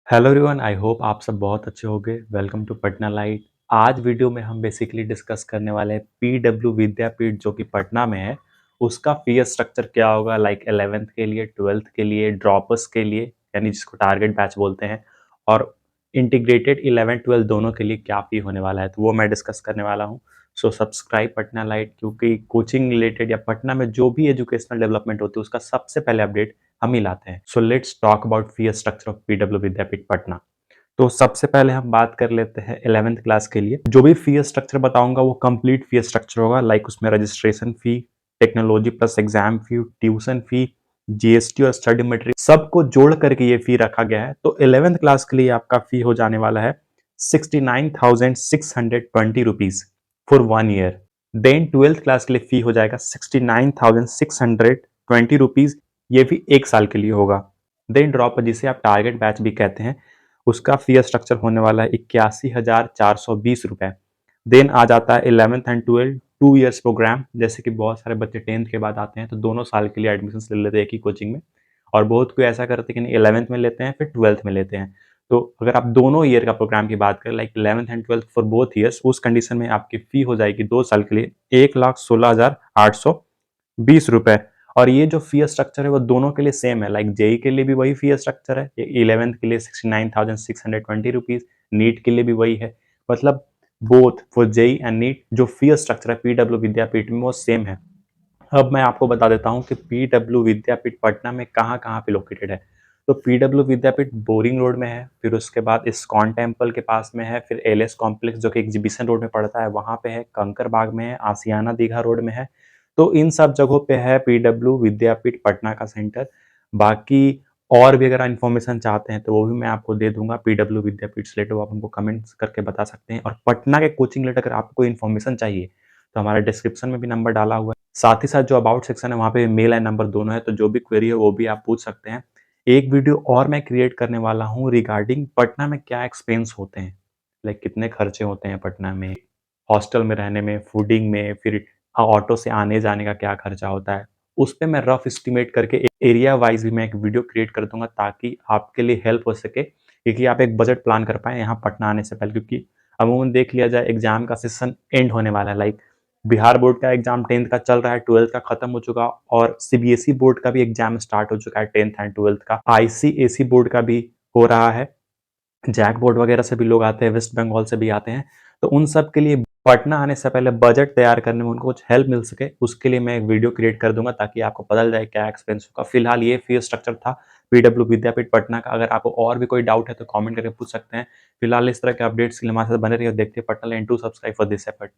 Hello everyone, I hope आप सब बहुत अच्छे होंगे। Welcome to Patna light. आज वीडियो में हम बेसिकली डिस्कस करने वाले हैं पीडब्ल्यू विद्यापीठ जो कि पटना में है, उसका फीस स्ट्रक्चर क्या होगा, लाइक 11th के लिए, 12th के लिए, ड्रॉपर्स के लिए यानी जिसको टारगेट बैच बोलते हैं, और इंटीग्रेटेड 11 12 दोनों के लिए क्या फी होने वाला है, तो वो मैं डिस्कस करने वाला हूँ। सो सब्सक्राइब पटना लाइट, क्योंकि कोचिंग रिलेटेड या पटना में जो भी एजुकेशनल डेवलपमेंट होती है उसका सबसे पहले अपडेट हम ही लाते हैं। So let's talk about fees structure of PW Vidyapeeth Patna. तो सबसे पहले हम बात कर लेते हैं 11th क्लास के लिए। जो भी फीस स्ट्रक्चर बताऊंगा वो कंप्लीट फीस स्ट्रक्चर होगा, लाइक उसमें registration fee, technology plus exam फी, ट्यूशन फी, जीएसटी और स्टडी मटेरियल सबको जोड़ करके ये फी रखा गया है। तो 11th क्लास के लिए आपका फी हो जाने वाला है 69,620 rupees for 1 year. Then 12th class के लिए फी हो जाएगा 69,620 रुपीज, ये भी 1 साल के लिए होगा। देन ड्रॉप जिसे आप टारगेट बैच भी कहते हैं, उसका फी स्ट्रक्चर होने वाला है 81,420 रुपए। देन आ जाता है 11th एंड 12 2 ईयर्स प्रोग्राम, जैसे कि बहुत सारे बच्चे 10th के बाद आते हैं तो दोनों साल के लिए एडमिशन ले लेते हैं एक ही कोचिंग में, और बहुत कोई ऐसा करते हैं कि 11th में लेते हैं फिर 12th में लेते हैं। तो अगर आप दोनों ईयर का प्रोग्राम की बात करें, like 11th and 12th for both years, उस कंडीशन में आपकी फी हो जाएगी 2 साल के लिए 1,16,820 रुपए। और ये जो फी स्ट्रक्चर है वो दोनों के लिए सेम है, लाइक जेई के लिए भी वही फी स्ट्रक्चर है, 11th के लिए 69,620 रुपीज, नीट के लिए भी वही है। मतलब both for JEE and NEET जो फी स्ट्रक्चर है पीडब्ल्यू विद्यापीठ में वो सेम है। अब मैं आपको बता देता हूँ कि पीडब्ल्यू विद्यापीठ पटना में कहाँ कहाँ पे लोकेटेड है। तो पीडब्ल्यू विद्यापीठ बोरिंग रोड में है, फिर उसके बाद इस्कॉन टेम्पल के पास में है, फिर एलएस कॉम्प्लेक्स जो कि एग्जीबिशन रोड में पड़ता है वहाँ पे है, कंकर बाग में है, आसियाना दीघा रोड में है। तो इन सब जगहों पे है पीडब्ल्यू विद्यापीठ पटना का सेंटर। बाकी और भी अगर इन्फॉर्मेशन चाहते हैं तो वो भी मैं आपको दे दूंगा पीडब्ल्यू विद्यापीठ से रिलेटेड, वो आप हमको कमेंट्स करके बता सकते हैं। और पटना के कोचिंग रिलेटेड अगर आपको कोई इन्फॉर्मेशन चाहिए तो हमारे डिस्क्रिप्शन में भी नंबर डाला हुआ है, साथ ही साथ जो अबाउट सेक्शन है वहाँ पे मेल एंड नंबर दोनों है, तो जो भी क्वेरी है वो भी आप पूछ सकते हैं। एक वीडियो और मैं क्रिएट करने वाला हूँ रिगार्डिंग पटना में क्या एक्सपेंस होते हैं, लाइक कितने खर्चे होते हैं पटना में, हॉस्टल में रहने में, फूडिंग में, फिर ऑटो से आने जाने का क्या खर्चा होता है। उस पे मैं रफ एस्टिमेट करके एरिया वाइज भी मैं एक वीडियो क्रिएट कर दूंगा ताकि आपके लिए हेल्प हो सके, क्योंकि आप एक बजट प्लान कर पाए यहाँ पटना आने से पहले। क्योंकि अमूमन देख लिया जाए एग्जाम का सेशन एंड होने वाला है, लाइक बिहार बोर्ड का एग्जाम 10th का चल रहा है, 12th का खत्म हो चुका, और सीबीएसई बोर्ड का भी एग्जाम स्टार्ट हो चुका है 10th एंड 12th का, आईसीएसई बोर्ड का भी हो रहा है, जैक बोर्ड वगैरह से भी लोग आते हैं, वेस्ट बंगाल से भी आते हैं। तो उन सब के लिए पटना आने से पहले बजट तैयार करने में उनको कुछ हेल्प मिल सके, उसके लिए मैं एक वीडियो क्रिएट कर दूंगा ताकि आपको पता चल जाए क्या एक्सपेंस होगा। फिलहाल ये फीस स्ट्रक्चर था पीडब्ल्यू विद्यापीठ पटना का। अगर आपको और भी कोई डाउट है तो कमेंट करके पूछ सकते हैं। फिलहाल इस तरह के अपडेट्स के लिए हमारे साथ बने रहिए और देखते हैं Patna line 2। Subscribe for this effort.